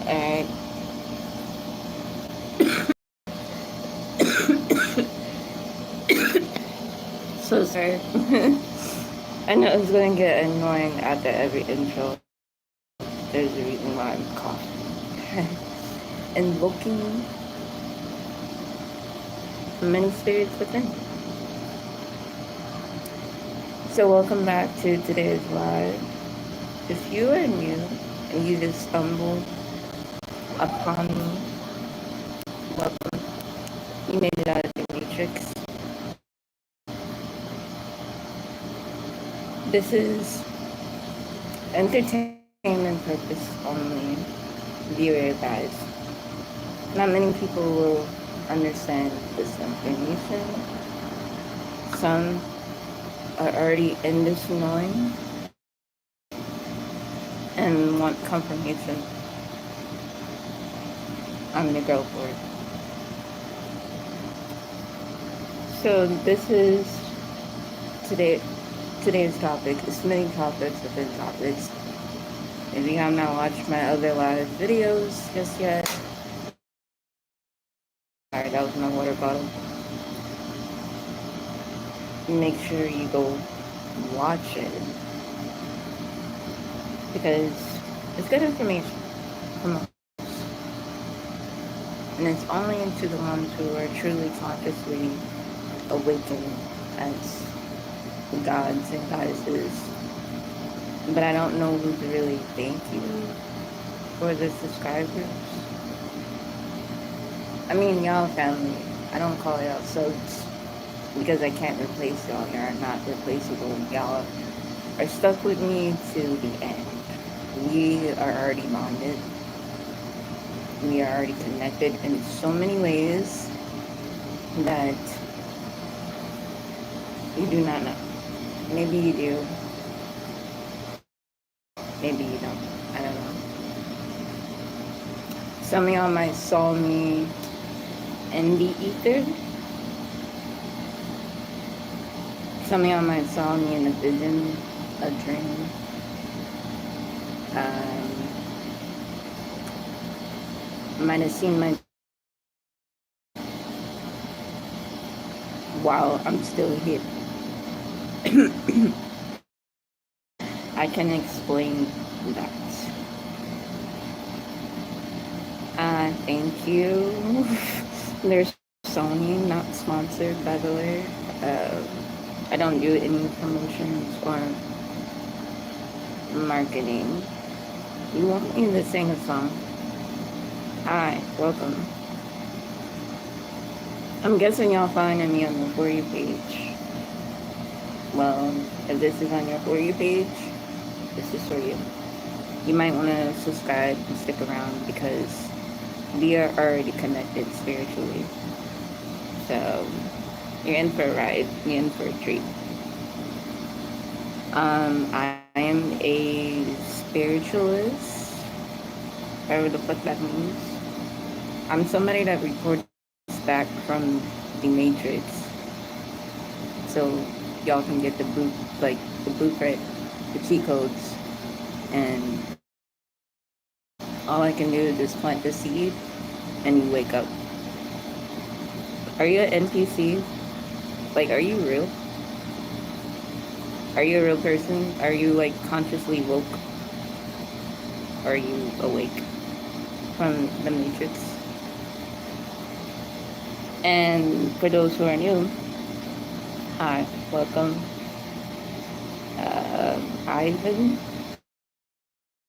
Alright. So sorry. I know it's gonna get annoying after every intro. There's a reason why I'm coughing. Invoking many spirits within. So welcome back to today's live. If you are new and you just stumbled upon me, welcome. You made it out of the matrix. This is entertainment purpose only. Viewer guys. Not many people will understand this information. Some are already in this knowing and want confirmation. I'm the girl for it. So this is today's topic. It's many topics within topics. If you have not watched my other live videos just yet, sorry, that was my water bottle. Make sure you go watch it because it's good information from us. And it's only to the ones who are truly consciously awakened as gods and goddesses. But I don't know who to really thank you for the subscribers. I mean, y'all family. I don't call y'all subs because I can't replace y'all. Y'all are not replaceable. Y'all are stuck with me to the end. We are already bonded. We are already connected in so many ways that you do not know. Maybe you do. Maybe you don't. I don't know. Some of y'all might saw me in the ether. Some of y'all might saw me in a vision, a dream. Might have seen my while I'm still here. I can explain that. Thank you. There's Sony, not sponsored by the way. I don't do any promotions or marketing. You want me to sing a song? Hi, welcome. I'm guessing y'all finding me on the For You page. Well, if this is on your For You page, this is for you. You might want to subscribe and stick around because we are already connected spiritually. So you're in for a ride. You're in for a treat. I am a spiritualist, whatever the fuck that means. I'm somebody that records back from the Matrix, so y'all can get the blueprint, the cheat codes, and all I can do is just plant the seed, and you wake up. Are you an NPC? Like, are you real? Are you a real person? Are you like consciously woke? Or are you awake from the Matrix? And for those who are new, hi, welcome. Ivan.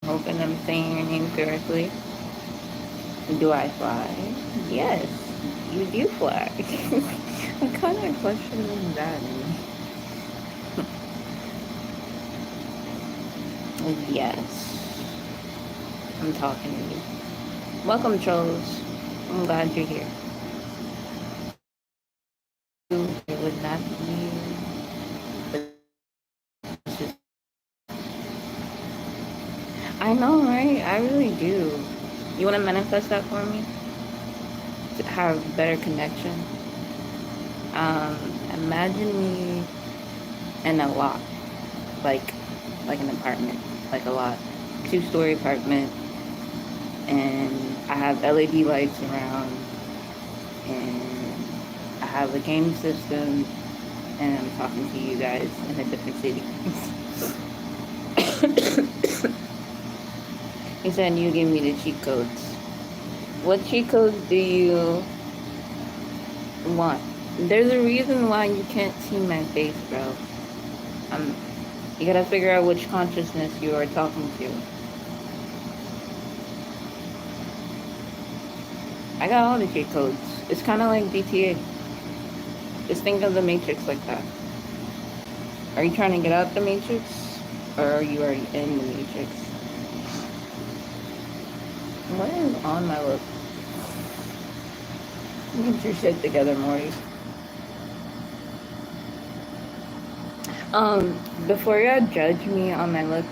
Hoping I'm saying your name correctly. Do I fly? Yes, you do fly. What kind of question is that? Yes, I'm talking to you. Welcome, trolls. I'm glad you're here. It would not be. I know, right? I really do. You want to manifest that for me? To have better connection? Imagine me in a lot, like an apartment, like a lot, 2-story apartment, and I have LED lights around, and I have a game system, and I'm talking to you guys in a different city. He said you give me the cheat codes. What cheat codes do you want? There's a reason why you can't see my face, bro. You gotta figure out which consciousness you are talking to. I got all the cheat codes. It's kind of like GTA. Just think of the Matrix like that. Are you trying to get out the Matrix? Or are you already in the Matrix? What is on my lip? Get your shit together, Morty. Before you judge me on my look,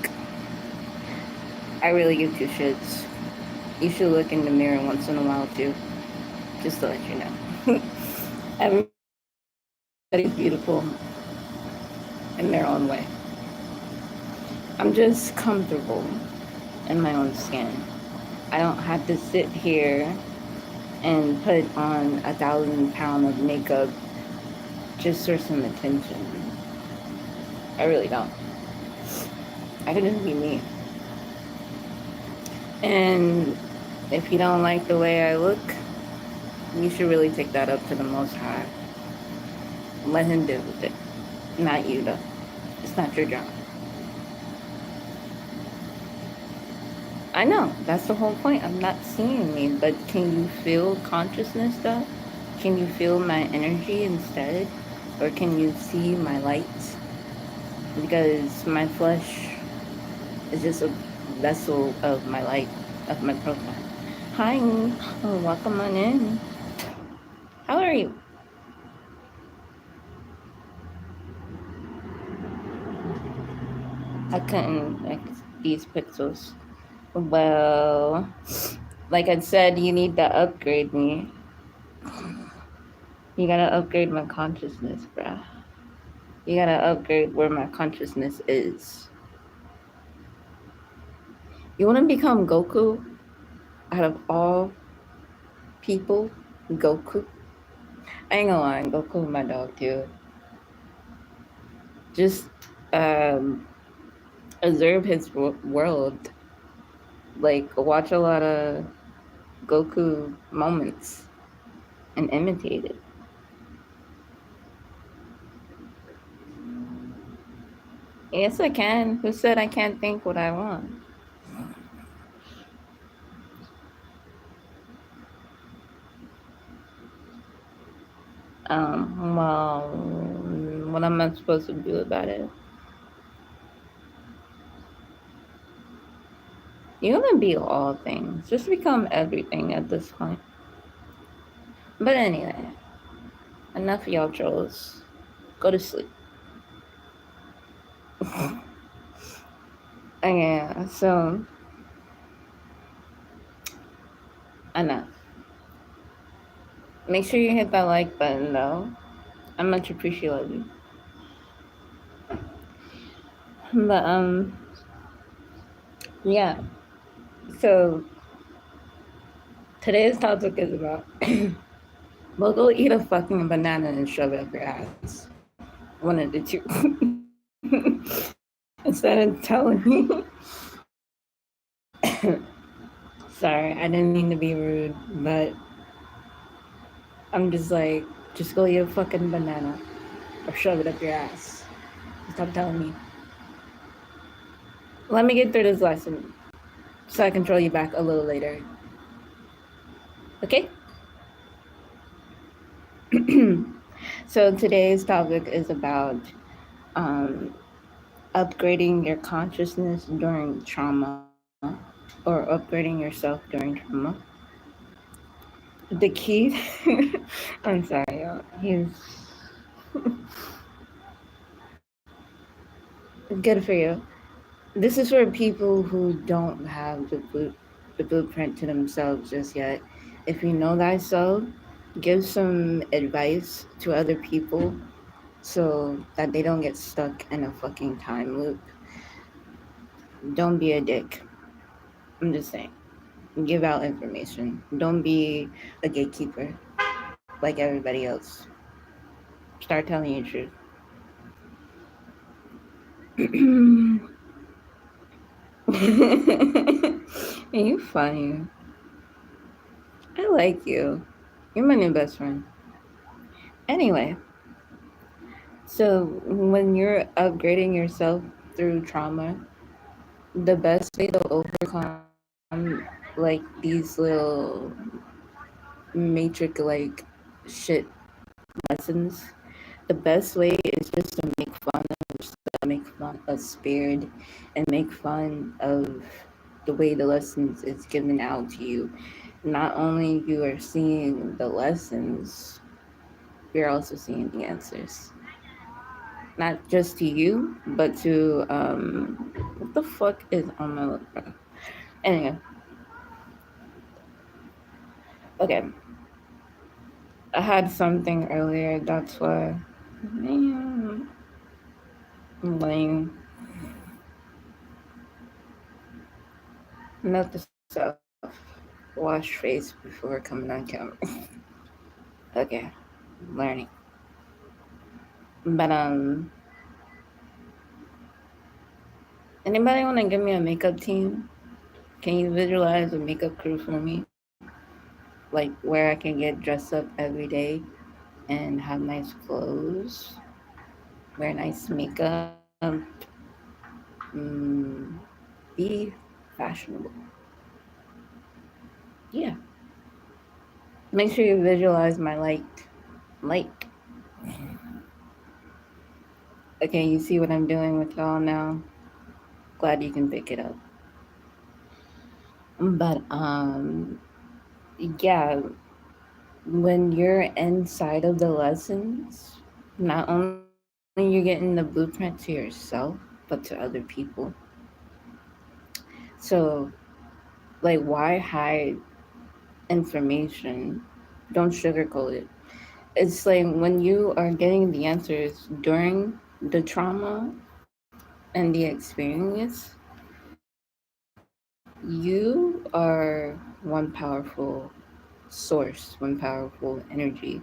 I really give two shits. You should look in the mirror once in a while too. Just to let you know. Everybody's beautiful in their own way. I'm just comfortable in my own skin. I don't have to sit here and put on 1,000 pounds of makeup just for some attention. I really don't. I can just be me. And if you don't like the way I look, you should really take that up to the Most High. Let him deal with it. Not you, though. It's not your job. I know, that's the whole point. I'm not seeing me, but can you feel consciousness, though? Can you feel my energy instead? Or can you see my light? Because my flesh is just a vessel of my light, of my profile. Hi, welcome on in. How are you? I couldn't like these pixels. Well, like I said, you need to upgrade me. You gotta upgrade my consciousness, bruh. You gotta upgrade where my consciousness is. You wanna become Goku? Out of all people, Goku? I ain't gonna lie, Goku my dog too. Just observe his world. Like, watch a lot of Goku moments and imitate it. Yes, I can. Who said I can't think what I want? Well, what am I supposed to do about it? You're gonna be all things. Just become everything at this point. But anyway, enough of y'all trolls. Go to sleep. Yeah, so enough. Make sure you hit that like button though. I much appreciate you. But yeah. So today's topic is about well, go eat a fucking banana and shove it up your ass. One of the two. Instead of telling me. Sorry, I didn't mean to be rude, but I'm just like, just go eat a fucking banana or shove it up your ass. Stop telling me. Let me get through this lesson so I can troll you back a little later. Okay? So today's topic is about upgrading your consciousness during trauma or upgrading yourself during trauma. The key, I'm sorry, y'all. He's good for you. This is for people who don't have the blueprint to themselves just yet. If you know thyself, give some advice to other people so that they don't get stuck in a fucking time loop. Don't be a dick. I'm just saying. Give out information. Don't be a gatekeeper like everybody else. Start telling your truth. You funny. I like you. You're my new best friend. Anyway, so when you're upgrading yourself through trauma, the best way to overcome like these little matrix like shit lessons, the best way is just to make fun of yourself, make fun of spirit, and make fun of the way the lessons is given out to you. Not only you are seeing the lessons, you're also seeing the answers. Not just to you, but to what the fuck is on my lip, bro? Anyway, okay. I had something earlier, that's why. Man, I'm lame. Note to self. Wash face before coming on camera. Okay, learning. But anybody want to give me a makeup team? Can you visualize a makeup crew for me? Like where I can get dressed up every day and have nice clothes, wear nice makeup, mm, be fashionable. Yeah. Make sure you visualize my light. Light. Okay, you see what I'm doing with y'all now? Glad you can pick it up. But yeah, when you're inside of the lessons, not only you're getting the blueprint to yourself, but to other people. So, like, why hide information? Don't sugarcoat it. It's like when you are getting the answers during the trauma and the experience, you are one powerful source, one powerful energy,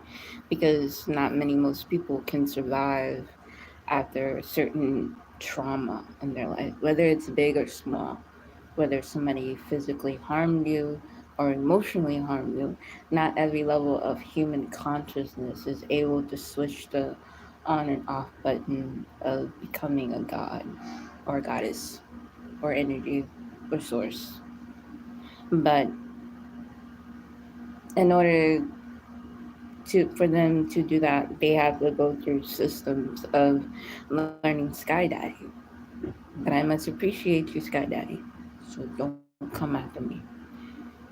because not many most people can survive after certain trauma in their life, whether it's big or small, whether somebody physically harmed you or emotionally harmed you. Not every level of human consciousness is able to switch the on and off button of becoming a god or a goddess or energy or source. But in order to for them to do that, they have to go through systems of learning skydiving. But I must appreciate you, skydiving. So don't come after me.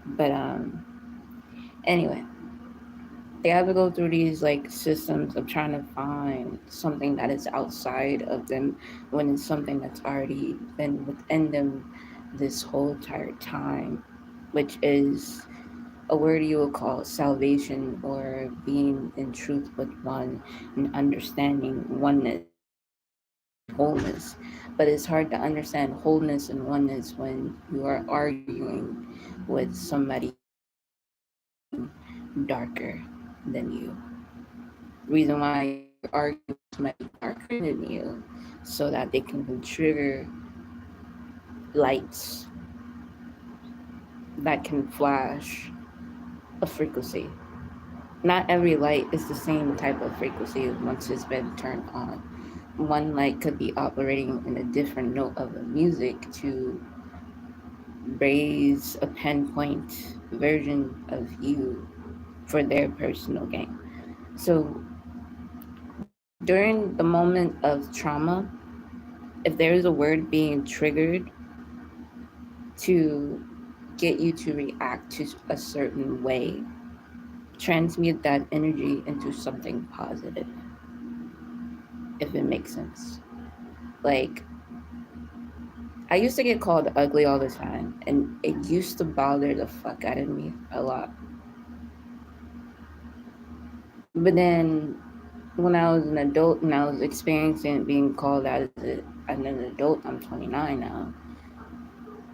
But anyway, they have to go through these like systems of trying to find something that is outside of them when it's something that's already been within them this whole entire time, which is a word you will call salvation or being in truth with one and understanding oneness and wholeness. But it's hard to understand wholeness and oneness when you are arguing with somebody darker than you. Reason why you're arguing with somebody darker than you so that they can trigger lights that can flash a frequency. Not every light is the same type of frequency once it's been turned on. One light could be operating in a different note of the music to raise a pinpoint version of you for their personal gain. So during the moment of trauma, if there is a word being triggered to get you to react to a certain way, transmute that energy into something positive, if it makes sense. Like, I used to get called ugly all the time, and it used to bother the fuck out of me a lot. But then when I was an adult and I was experiencing being called as an adult, I'm 29 now.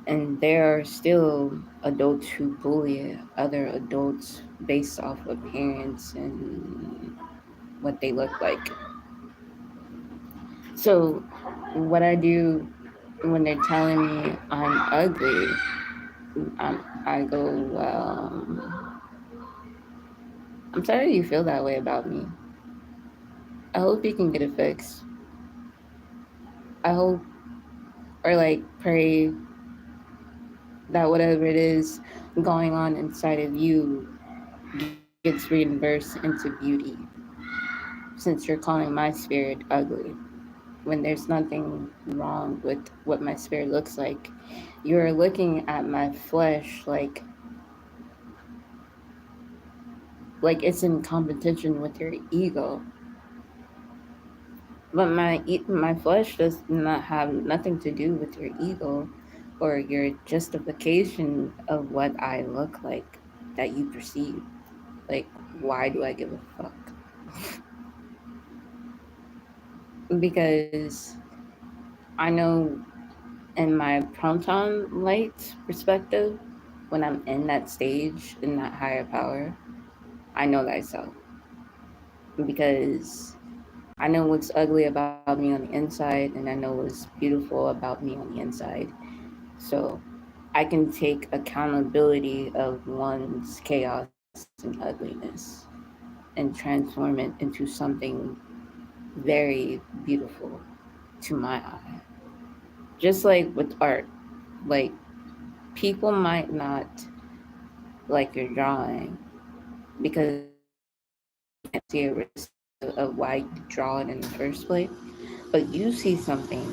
And there are still adults who bully other adults based off appearance and what they look like. So, what I do when they're telling me I'm ugly, I go, I'm sorry you feel that way about me. I hope you can get it fixed. I hope, or like pray that whatever it is going on inside of you gets reimbursed into beauty, since you're calling my spirit ugly when there's nothing wrong with what my spirit looks like. You're looking at my flesh like it's in competition with your ego. But my flesh does not have nothing to do with your ego or your justification of what I look like that you perceive. Like, why do I give a fuck? Because I know in my proton light perspective, when I'm in that stage, in that higher power, I know thyself. Because I know what's ugly about me on the inside, and I know what's beautiful about me on the inside. So I can take accountability of one's chaos and ugliness and transform it into something very beautiful to my eye. Just like with art, like people might not like your drawing because they can't see a result of why you draw it in the first place, but you see something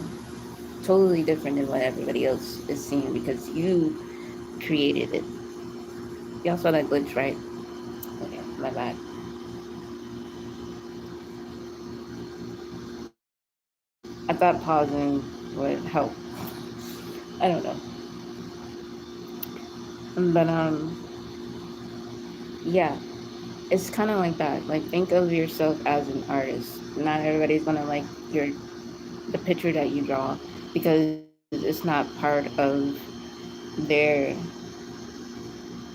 totally different than what everybody else is seeing because you created it. Y'all saw that glitch, right? Okay, my bad. I thought pausing would help. I don't know. But yeah, it's kind of like that. Like think of yourself as an artist. Not everybody's gonna like your the picture that you draw because it's not part of their,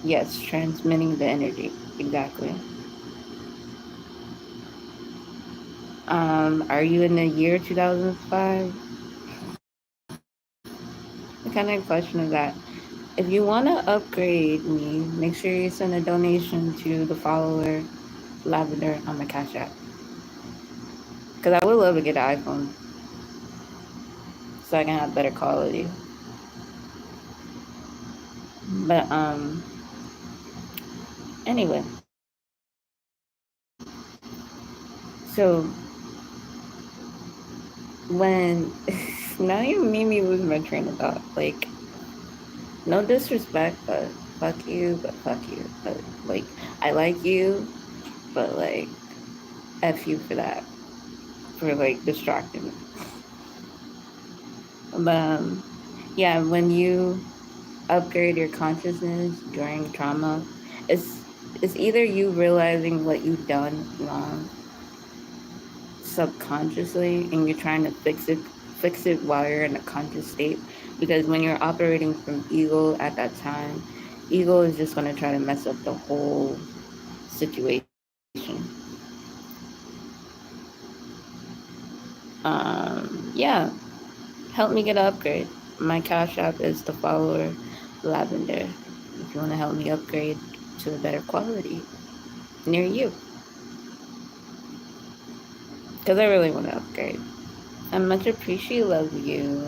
yes, transmitting the energy. Exactly. Are you in the year 2005? What kind of question is that? If you want to upgrade me, make sure you send a donation to the follower Lavender on my Cash App. Because I would love to get an iPhone so I can have better quality. But anyway, so when now you made me lose my train of thought. Like, no disrespect, but fuck you. But like, I like you, but like, f you for that, for like distracting me. But yeah, when you upgrade your consciousness during trauma, it's it's either you realizing what you've done wrong subconsciously and you're trying to fix it while you're in a conscious state, because when you're operating from ego at that time, ego is just going to try to mess up the whole situation. Yeah, help me get an upgrade. My cash app is the follower Lavender. If you want to help me upgrade to a better quality near you, because I really want to upgrade. I much appreciate love you.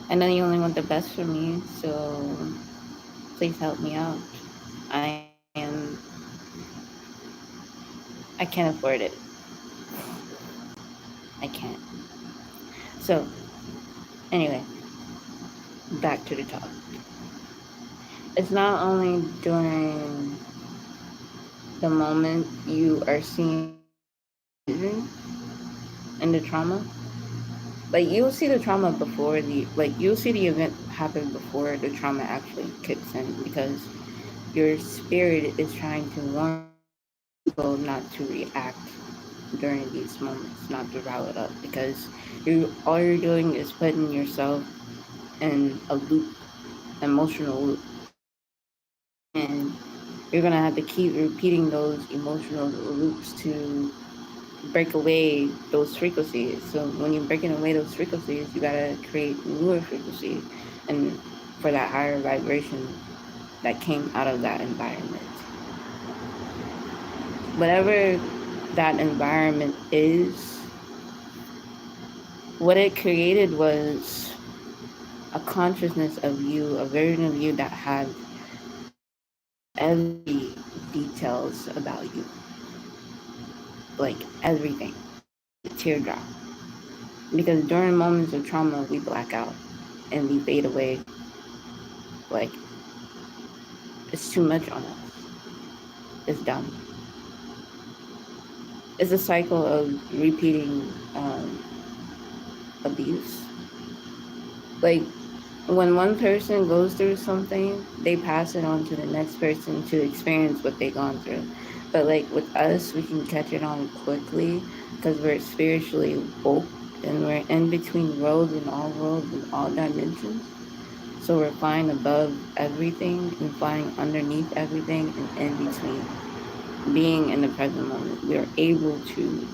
I know you only want the best for me, so please help me out. I am, I can't afford it. I can't. So, anyway, back to the talk. It's not only during the moment you are seeing in the trauma, like you'll see the trauma before you'll see the event happen before the trauma actually kicks in, because your spirit is trying to warn people not to react during these moments, not to rile it up, because all you're doing is putting yourself in a loop, emotional loop. And you're gonna have to keep repeating those emotional loops to break away those frequencies. So when you're breaking away those frequencies, you gotta create newer frequencies, and for that higher vibration that came out of that environment. Whatever that environment is, what it created was a consciousness of you, a version of you that had every details about you, like everything, teardrop. Because during moments of trauma, we black out and we fade away. Like, it's too much on us. It's done. It's a cycle of repeating abuse. Like, when one person goes through something, they pass it on to the next person to experience what they've gone through. But like with us, we can catch it on quickly because we're spiritually woke and we're in between worlds and all dimensions. So we're flying above everything and flying underneath everything and in between. Being in the present moment, we are able to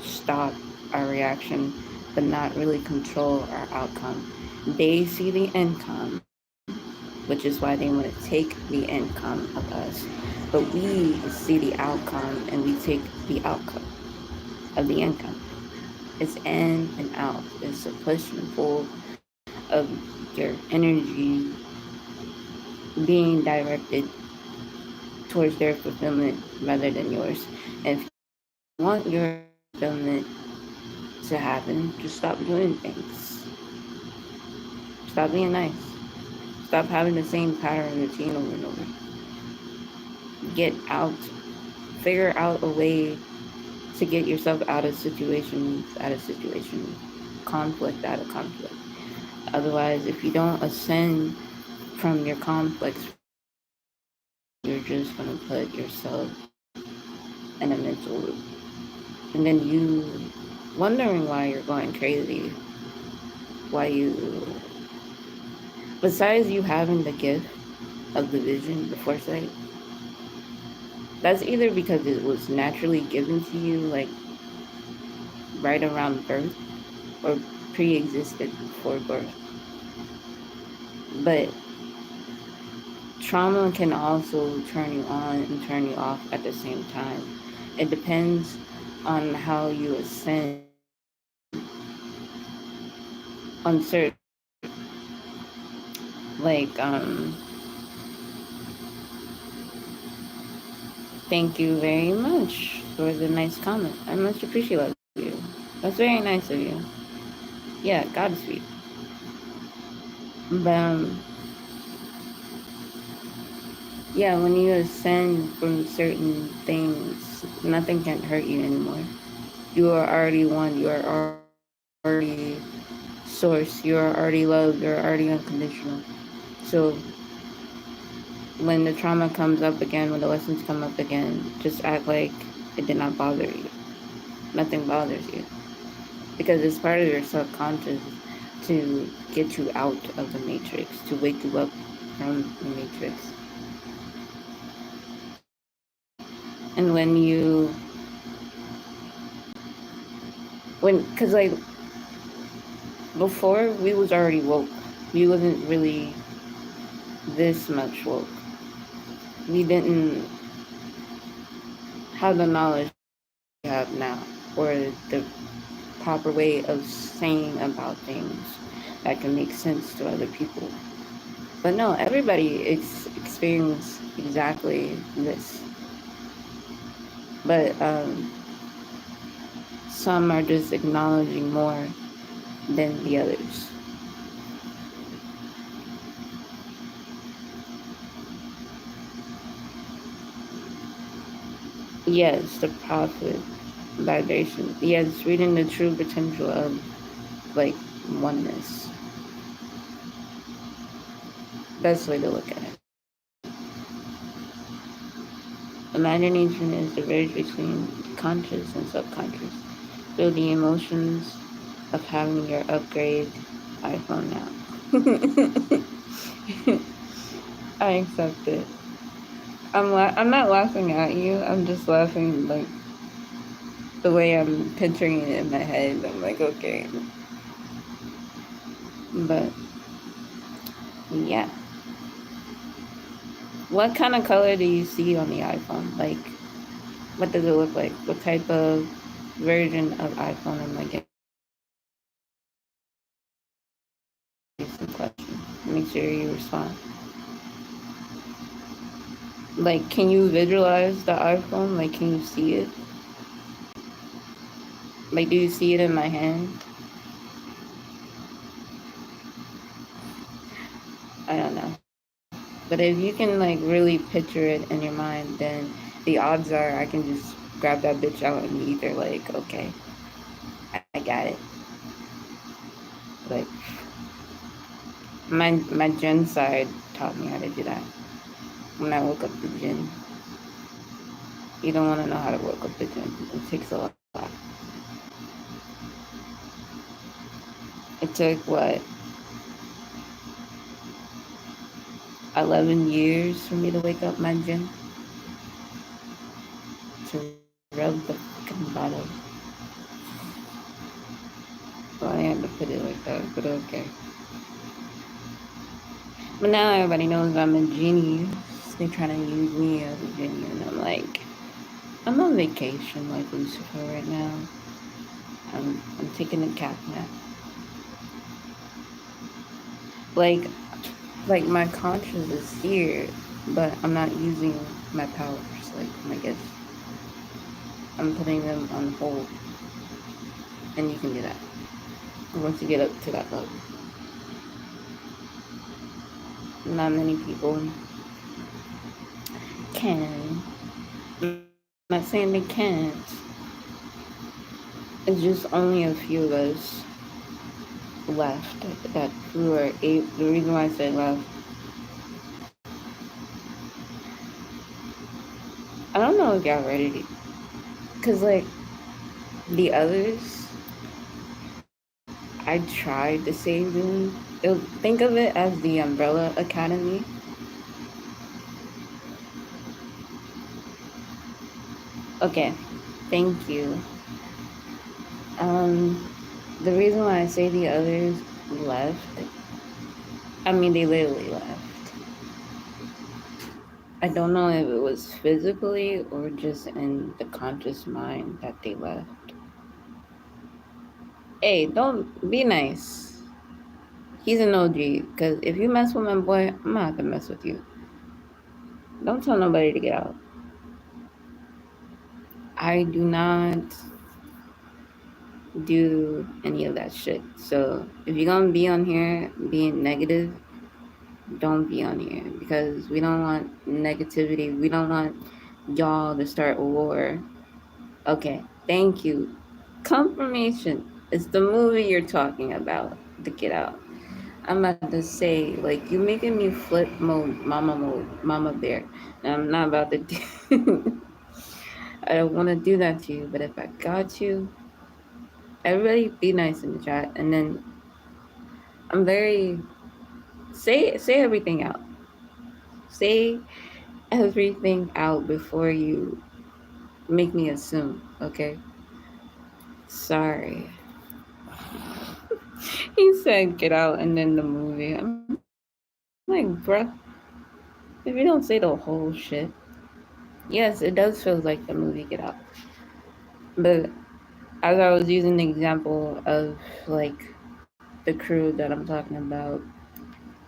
stop our reaction, but not really control our outcome. They see the income, which is why they want to take the income of us. But we see the outcome and we take the outcome of the income. It's in and out. It's a push and pull of your energy being directed towards their fulfillment rather than yours. And if you want your fulfillment to happen, just stop doing things. Stop being nice. Stop having the same pattern routine over and over. Get out. Figure out a way to get yourself out of situation, conflict out of conflict. Otherwise, if you don't ascend from your conflicts, you're just going to put yourself in a mental loop. And then you wondering why you're going crazy, why you, besides you having the gift of the vision, the foresight, that's either because it was naturally given to you, like right around birth, or pre-existed before birth. But trauma can also turn you on and turn you off at the same time. It depends on how you ascend on certain, like, thank you very much for the nice comment. I much appreciate you. That's very nice of you. Yeah, Godspeed. But, yeah, when you ascend from certain things, nothing can hurt you anymore. You are already one. You are already source. You are already loved. You're already unconditional. So when the trauma comes up again, when the lessons come up again, just act like it did not bother you. Nothing bothers you. Because it's part of your subconscious to get you out of the matrix, to wake you up from the matrix. And cause like, before, we was already woke. We wasn't really this much woke. We didn't have the knowledge we have now, or the proper way of saying about things that can make sense to other people. But no, everybody experienced exactly this. But some are just acknowledging more than the others. Yes, the profit vibration. Yes, reading the true potential of like oneness. Best way to look at it. Imagination is the bridge between conscious and subconscious. Feel the emotions of having your upgrade iPhone now. I accept it. I'm not laughing at you. I'm just laughing like the way I'm picturing it in my head. I'm like, okay. But yeah. What kind of color do you see on the iPhone? Like, what does it look like? What type of version of iPhone am I getting? Some questions. Make sure you respond. Like, can you visualize the iPhone? Like, can you see it? Like, do you see it in my hand? I don't know. But if you can, like, really picture it in your mind, then the odds are I can just grab that bitch out and be either like, okay, I got it. Like, my gen side taught me how to do that. When I woke up the gym. You don't want to know how to work up the gym. It takes a lot. It took what, 11 years for me to wake up my gym to rub the fucking bottle. So I had to put it like that, but okay. But now everybody knows I'm a genius. They're trying to use me as a genie, and I'm like, I'm on vacation like Lucifer right now. I'm taking a cat nap. Like like my conscience is here, but I'm not using my powers like my gifts. I'm putting them on hold, and you can do that once you get up to that level. Not many people can. I'm not saying they can't. It's just only a few of us left that who are able. The reason why I say left, I don't know if y'all ready to, cause like the others, I tried to save them. Think of it as the Umbrella Academy. Okay, thank you. The reason why I say the others left, I mean, they literally left. I don't know if it was physically or just in the conscious mind that they left. Hey, don't be nice. He's an OG, because if you mess with my boy, I'm gonna have to mess with you. Don't tell nobody to get out. I do not do any of that shit. So if you're gonna be on here being negative, don't be on here because we don't want negativity. We don't want y'all to start a war. Okay, thank you. Confirmation. It's the movie you're talking about, the Get Out. I'm about to say, like, you making me flip mode, mama bear. And I'm not about to do. I don't want to do that to you, but if I got you, everybody be nice in the chat, and then I'm very say everything out. Say everything out before you make me assume, okay? Sorry. He said get out and then the movie. I'm like, bruh, if you don't say the whole shit. Yes, it does feel like the movie Get Out. But as I was using the example of like the crew that I'm talking about,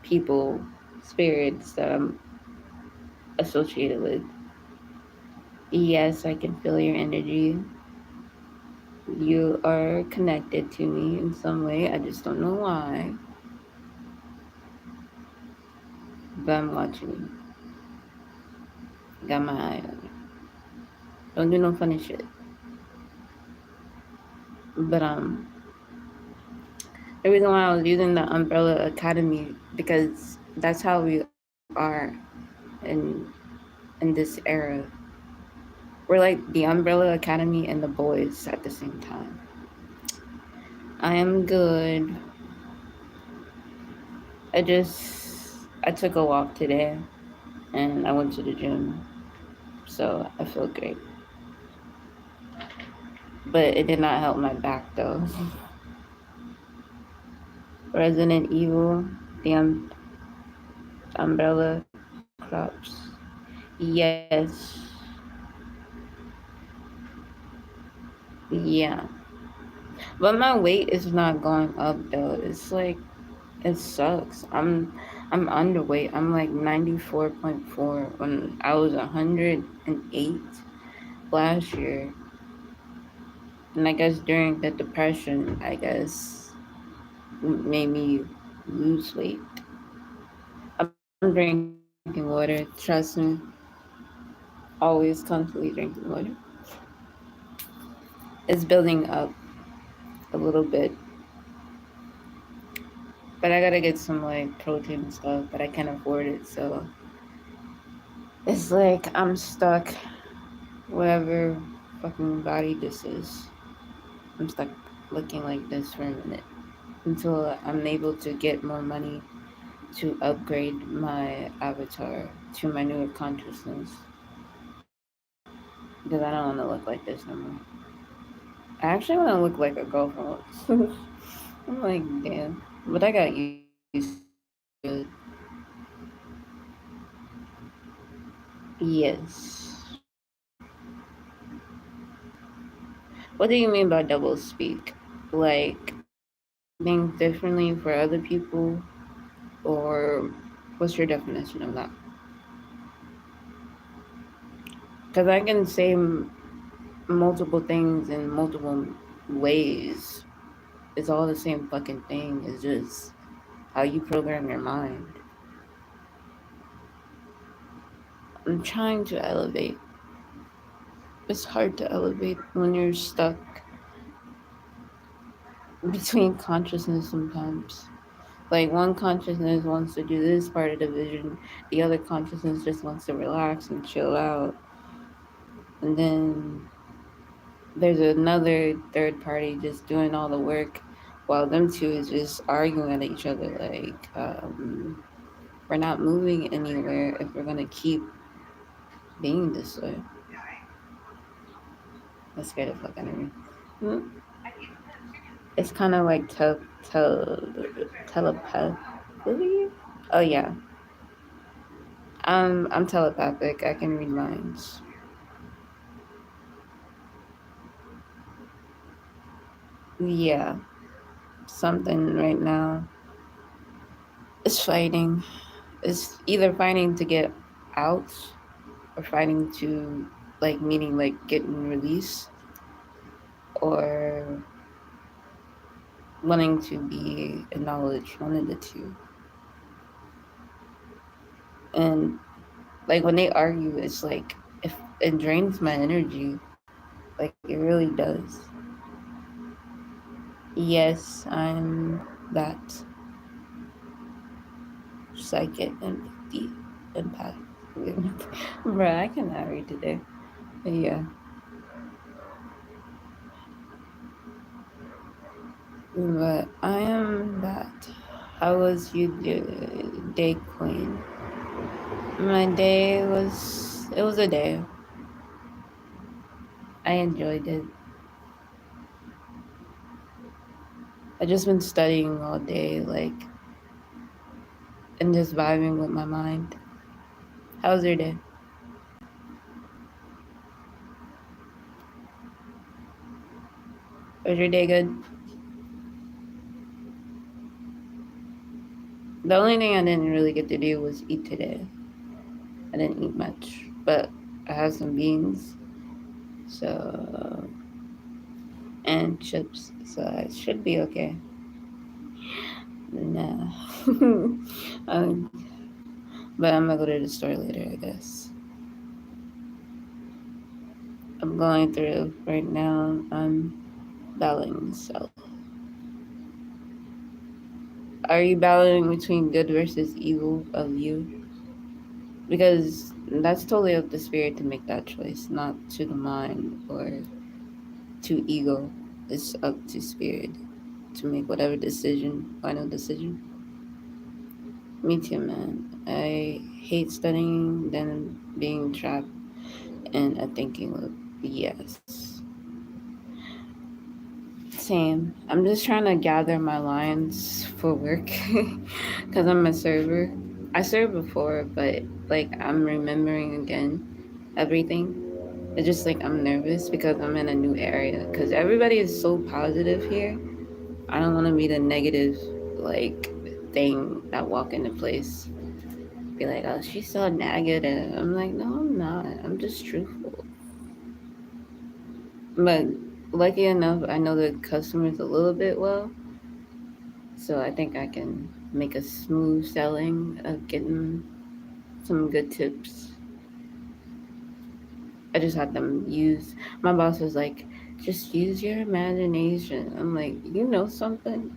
people, spirits that I'm associated with, yes, I can feel your energy. You are connected to me in some way. I just don't know why. But I'm watching you. Got my eye on you. Don't do no funny shit. But the reason why I was using the Umbrella Academy because that's how we are in in this era. We're like the Umbrella Academy and the boys at the same time. I am good. I took a walk today and I went to the gym, so I feel great. But it did not help my back though. Resident Evil, the umbrella crops. Yes. Yeah. But my weight is not going up though. It's like it sucks. I'm underweight. I'm like 94.4 when I was 108 last year. And I guess during the depression, I guess made me lose weight. I'm drinking water. Trust me. Always constantly drinking water. It's building up a little bit, but I gotta get some like protein and stuff, but I can't afford it. So it's like I'm stuck, whatever fucking body this is. I'm stuck looking like this for a minute until I'm able to get more money to upgrade my avatar to my newer consciousness. Because I don't want to look like this no more. I actually want to look like a girl from once. I'm like, damn. But I got used to it. Yes. What do you mean by double speak? Like being differently for other people? Or what's your definition of that? Because I can say multiple things in multiple ways. It's all the same fucking thing. It's just how you program your mind. I'm trying to elevate. It's hard to elevate when you're stuck between consciousness sometimes. Like one consciousness wants to do this part of the vision, the other consciousness just wants to relax and chill out. And then there's another third party just doing all the work while them two is just arguing at each other like, we're not moving anywhere if we're gonna keep being this way. That scared the fuck out of me. Hmm? It's kind of like telepathy. Oh yeah, I'm telepathic. I can read minds. Yeah, something right now is fighting. It's either fighting to get out or fighting to like meaning like getting released or wanting to be acknowledged. One of the two. And like when they argue, it's like if it drains my energy. Like it really does. Yes, I'm that psychic empathy empath. Bruh, I cannot read today. But yeah. But I am that. How was your day, Queen? My day was, it was a day. I enjoyed it. I just been studying all day, like, and just vibing with my mind. How was your day? Was your day good? The only thing I didn't really get to do was eat today. I didn't eat much, but I had some beans, so and chips, so it should be okay. Nah, um, but I'm gonna go to the store later, I guess. I'm going through right now. I'm battling myself. Are you battling between good versus evil of you? Because that's totally up to spirit to make that choice, not to the mind or to ego. It's up to spirit to make whatever decision, final decision. Me too, man. I hate studying, then being trapped in a thinking loop. Yes. Same. I'm just trying to gather my lines for work because I'm a server. I served before, but like I'm remembering again everything. It's just like I'm nervous because I'm in a new area because everybody is so positive here. I don't want to be the negative like thing that walk into place. Be like, oh, she's so negative. I'm like, no, I'm not. I'm just truthful. But lucky enough, I know the customers a little bit well, so I think I can make a smooth selling of getting some good tips. I just had them use. My boss was like, just use your imagination. I'm like, you know something?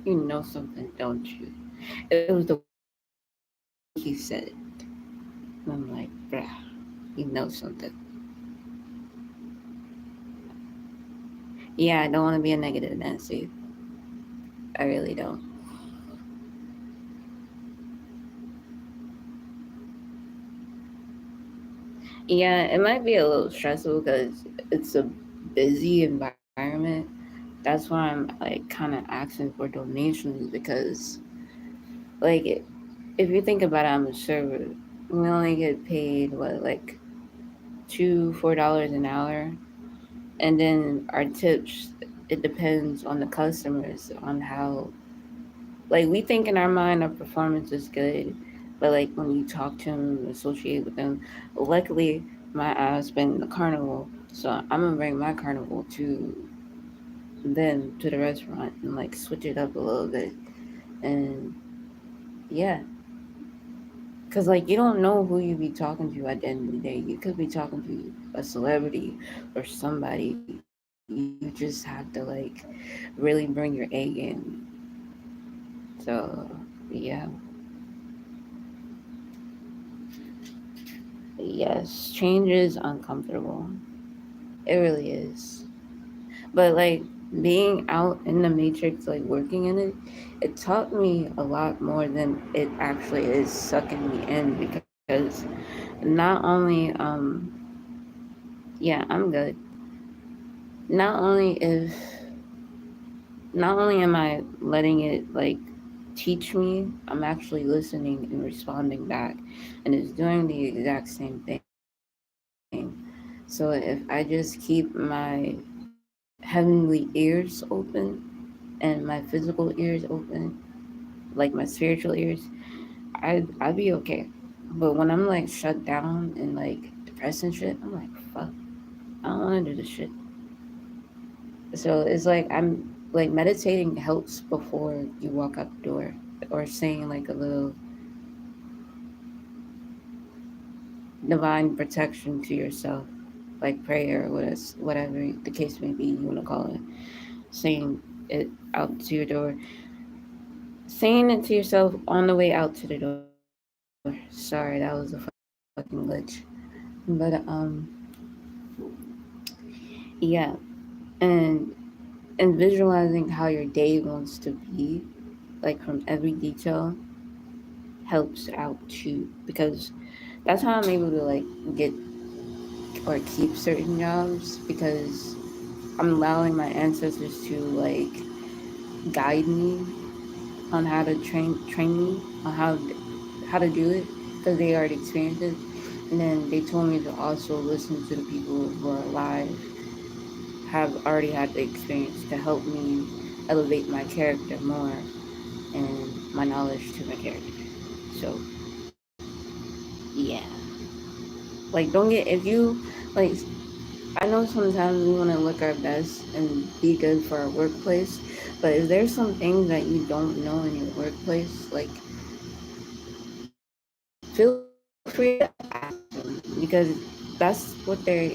You know something, don't you? It was the way he said it. And I'm like, bruh, you know something. Yeah, I don't want to be a negative Nancy. I really don't. Yeah, it might be a little stressful because it's a busy environment. That's why I'm like kind of asking for donations because, like, if you think about it, I'm a server. We only get paid what, like $4 an hour, and then our tips. It depends on the customers on how. Like we think in our mind our performance is good, but like when you talk to them, associate with them. Luckily, my ass been in the carnival, so I'm gonna bring my carnival to them to the restaurant and like switch it up a little bit. And yeah, because like you don't know who you be talking to at the end of the day. You could be talking to a celebrity or somebody. You just have to like really bring your A game. So yeah, yes, change is uncomfortable. It really is. But like being out in the matrix, like working in it, it taught me a lot more than it actually is sucking me in because not only yeah, I'm good. Not only if not only am I letting it like teach me, I'm actually listening and responding back and it's doing the exact same thing. So if I just keep my heavenly ears open and my physical ears open, like my spiritual ears, I'd be okay. But when I'm like shut down and like depressed and shit, I'm like, fuck, I don't want to do this shit. So it's like I'm like meditating helps before you walk out the door or saying like a little divine protection to yourself, like prayer or whatever the case may be, you want to call it. Saying it out to your door, saying it to yourself on the way out to the door. Sorry, that was a fucking glitch. But yeah, and and visualizing how your day wants to be, like from every detail, helps out too because that's how I'm able to like get or keep certain jobs because I'm allowing my ancestors to like guide me on how to train me on how to do it because they already experienced it, and then they told me to also listen to the people who are alive have already had the experience to help me elevate my character more and my knowledge to my character. So yeah, like don't get if you like. I know sometimes we want to look our best and be good for our workplace, but if there's some things that you don't know in your workplace, like feel free to ask them because that's what their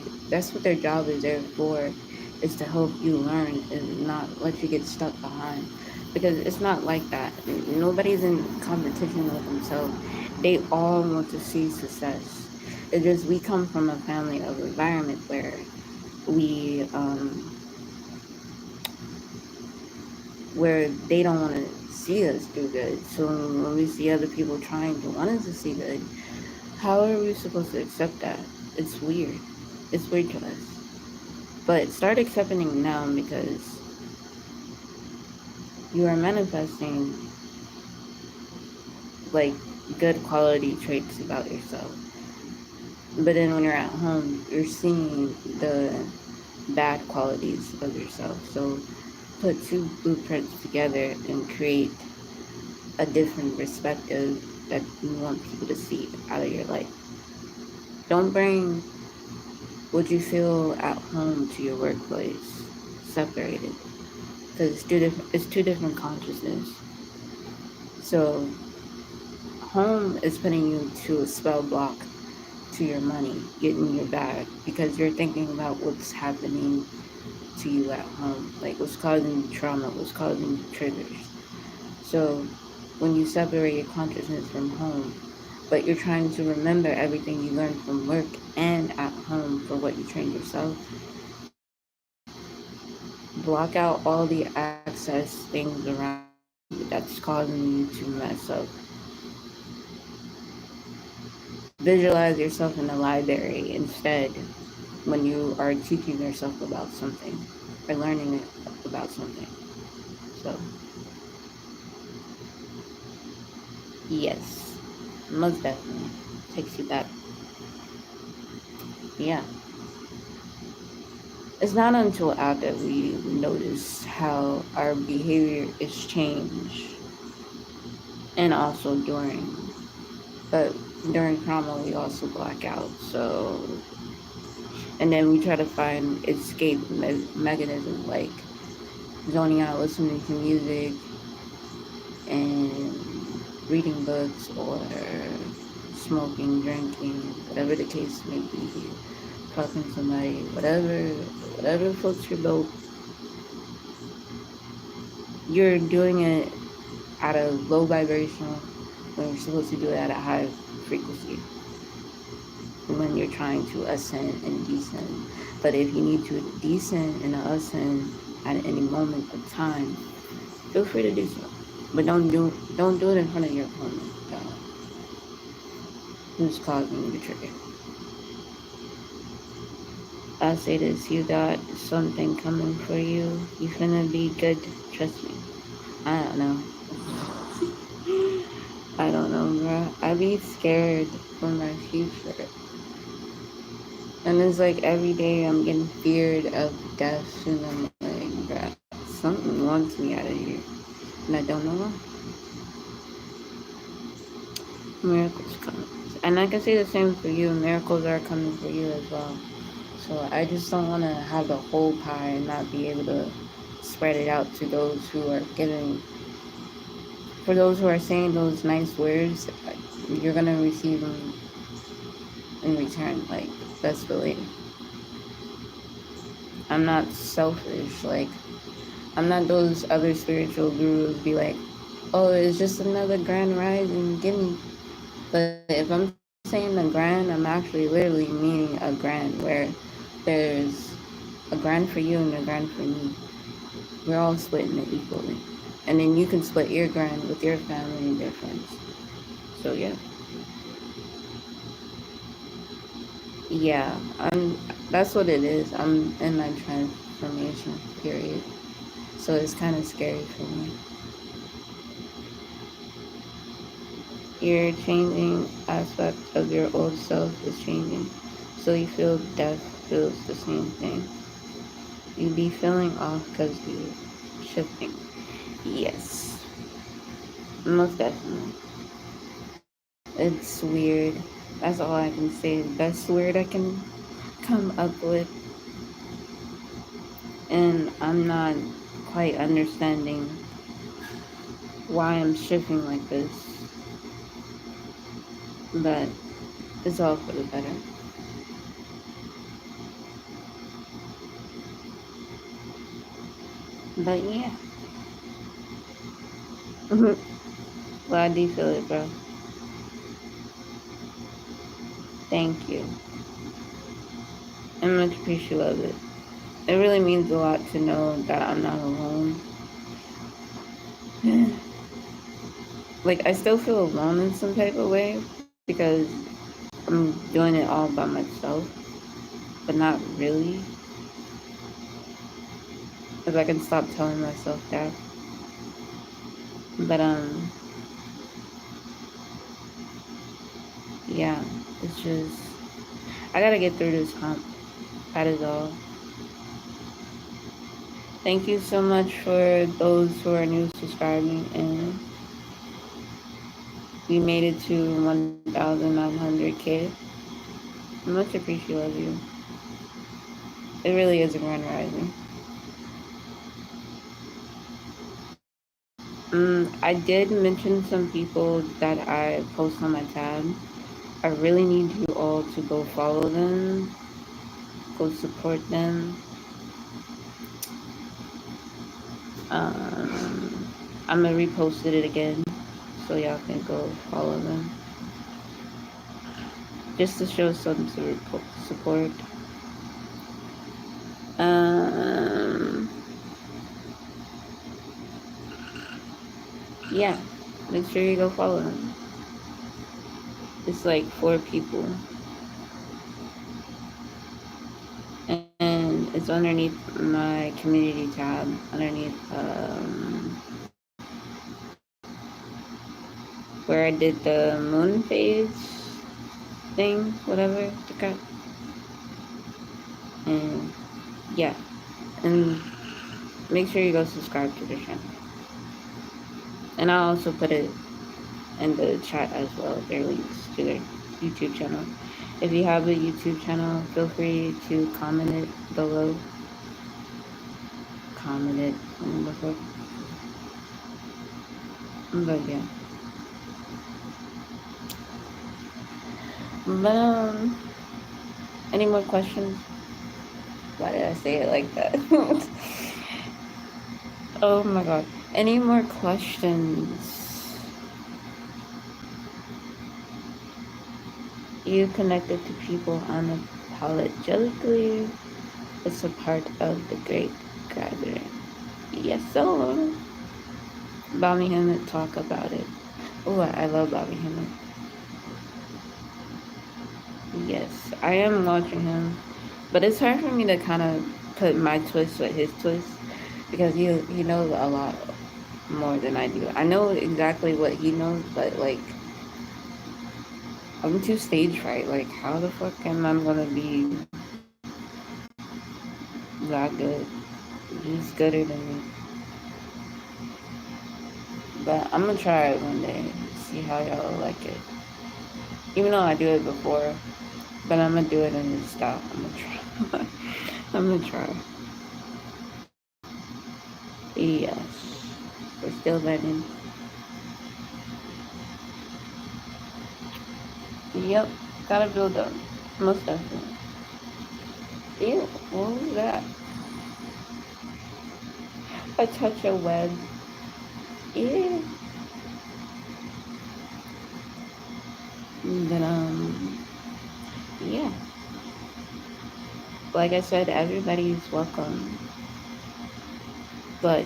job is there for, is to help you learn and not let you get stuck behind. Because it's not like that. Nobody's in competition with themselves. They all want to see success. It's just we come from a family of environment where we where they don't want to see us do good. So when we see other people trying to want us to see good, how are we supposed to accept that? It's weird. It's weird to us. But start accepting it now, because you are manifesting like good quality traits about yourself. But then when you're at home, you're seeing the bad qualities of yourself. So put two blueprints together and create a different perspective that you want people to see out of your life. Don't bring what you feel at home to your workplace. Separate it. Because it's two different consciousness. So home is putting you to a spell block to your money, getting your bag, because you're thinking about what's happening to you at home, like what's causing you trauma, what's causing you triggers. So when you separate your consciousness from home, but you're trying to remember everything you learned from work and at home for what you trained yourself, block out all the access things around you that's causing you to mess up. Visualize yourself in the library instead when you are teaching yourself about something or learning about something. So, yes, most definitely takes you back. Yeah. It's not until after we notice how our behavior is changed, and also during. But during trauma, we also black out. So, and then we try to find escape mechanisms like zoning out, listening to music, and reading books, or smoking, drinking, whatever the case may be, fucking somebody, whatever floats your boat. You're doing it at a low vibration when you're supposed to do it at a high frequency when you're trying to ascend and descend. But if you need to descend and ascend at any moment of time, feel free to do so. But don't do it in front of your opponent, who's causing you the trigger. I say this, you got something coming for you. You finna be good, trust me. I don't know. I don't know, bro. I be scared for my future. And it's like every day I'm getting feared of death, and I'm like, bro, something wants me out of here. And I don't know why. Miracles come. And I can say the same for you. Miracles are coming for you as well. So I just don't want to have the whole pie and not be able to spread it out to those who are giving. For those who are saying those nice words, you're going to receive them in return. Like, best believe. I'm not selfish. Like, I'm not those other spiritual gurus be like, oh, it's just another grand rising, give me. But if I'm saying a grand, I'm actually literally meaning a grand where there's a grand for you and a grand for me. We're all splitting it equally. And then you can split your grand with your family and your friends. So yeah. Yeah, that's what it is. I'm in my transformation period. So it's kind of scary for me. Your changing aspect of your old self is changing. So you feel death feels the same thing. You be feeling off because you're shifting. Yes, most definitely. It's weird. That's all I can say. Best word I can come up with. And I'm not quite understanding why I'm shifting like this. But it's all for the better. But yeah. Well, I do feel it, bro. Thank you. I'm much appreciative of it. It really means a lot to know that I'm not alone. like, I still feel alone in some type of way because I'm doing it all by myself, but not really. If I can stop telling myself that. But yeah, it's just I gotta get through this hump. That is all. Thank you so much for those who are new subscribing, and we made it to 1,900K. Much appreciate you. It really is a grand rising. I did mention some people that I post on my tab. I really need you all to go follow them, go support them. I'm gonna repost it again so y'all can go follow them just to show some support. Yeah, make sure you go follow them. It's like 4 people, and it's underneath my community tab, underneath where I did the moon phase thing, whatever. And yeah, and make sure you go subscribe to the channel. And I'll also put it in the chat as well, their links to their YouTube channel. If you have a YouTube channel, feel free to comment it below. Comment it. But yeah. But any more questions? Why did I say it like that? Oh my god. Any more questions? You connected to people unapologetically. It's a part of the great gathering. Yes, so Bobby Hemmett talk about it. Oh, I love Bobby Hemmett. Yes, I am watching him, but it's hard for me to kind of put my twist with his twist because he knows a lot more than I do. I know exactly what he knows, but like I'm too stage fright. Like how the fuck am I gonna be that good? He's gooder than me. But I'm gonna try it one day. See how y'all like it. Even though I do it before, but I'm gonna do it in this style. I'm gonna try. I'm gonna try. Yes, we're still learning. Yep, gotta build up. Most definitely. Ew, what was that? A touch of web. Ew. But yeah. Like I said, everybody's welcome. But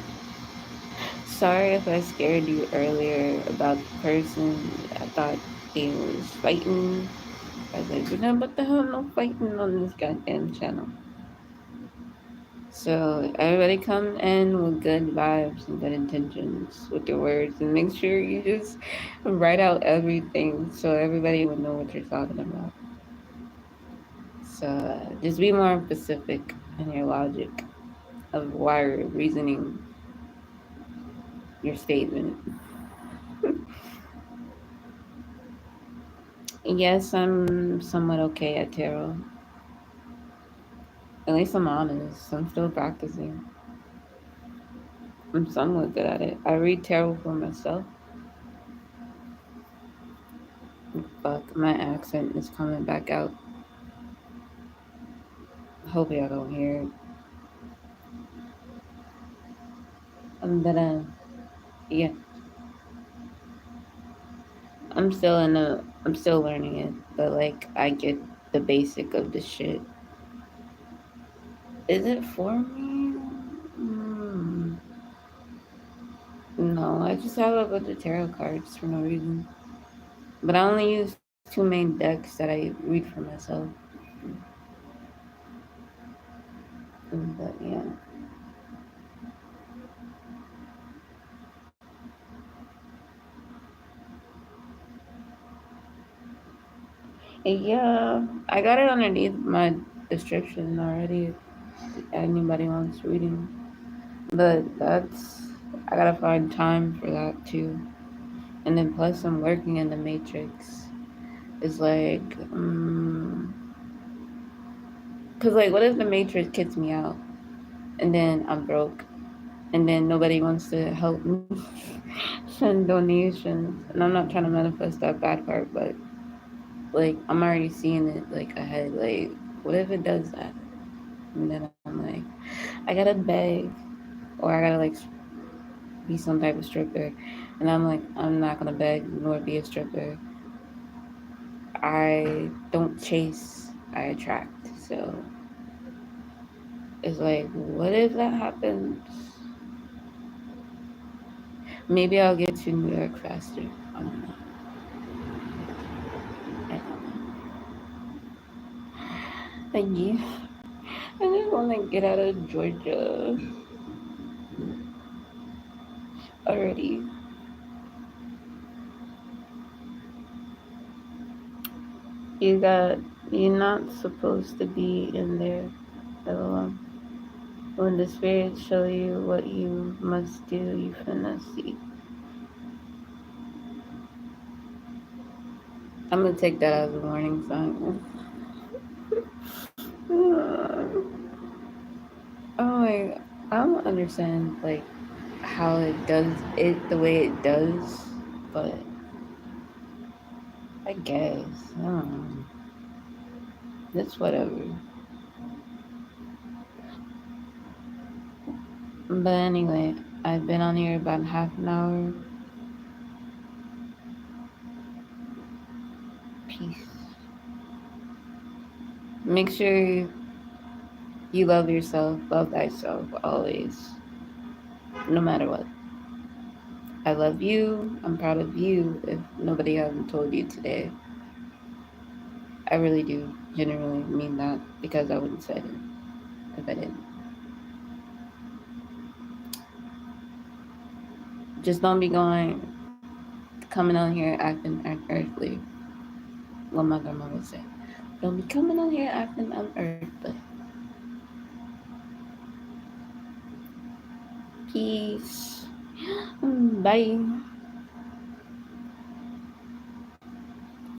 sorry if I scared you earlier about the person. I thought he was fighting. I was like, no, what the hell, no fighting on this goddamn channel. So everybody come in with good vibes and good intentions with your words, and make sure you just write out everything so everybody will know what you're talking about. So just be more specific in your logic of why you're reasoning your statement. Yes, I'm somewhat okay at tarot. At least I'm honest. I'm still practicing. I'm somewhat good at it. I read tarot for myself. Fuck, my accent is coming back out. Hope y'all don't hear it. But yeah, I'm still learning it, but like I get the basic of the shit. Is it for me? No, I just have a bunch of tarot cards for no reason. But I only use two main decks that I read for myself. But yeah. Yeah, I got it underneath my description already. If anybody wants reading, but I gotta find time for that too. And then plus I'm working in the Matrix. It's like, cause like, what if the Matrix kicks me out and then I'm broke and then nobody wants to help me send donations? And I'm not trying to manifest that bad part, but like I'm already seeing it like ahead. Like, what if it does that? And then I'm like, I gotta beg, or I gotta like be some type of stripper. And I'm like, I'm not gonna beg nor be a stripper. I don't chase, I attract. So it's like, what if that happens? Maybe I'll get to New York faster. I don't know. I don't know. And yeah, I just want to get out of Georgia already. You got, you're not supposed to be in there. So when the spirits show you what you must do, you finna see. I'm gonna take that as a warning sign. Oh my, I don't understand like how it does it the way it does, but I guess I don't know. It's whatever. But anyway, I've been on here about half an hour. Peace. Make sure you love yourself, love thyself always, no matter what. I love you. I'm proud of you. If nobody hasn't told you today, I really do genuinely mean that because I wouldn't say it if I didn't. Just don't be coming on here acting unearthly. What my grandma would say. Don't be coming on here acting unearthly. Peace. Bye.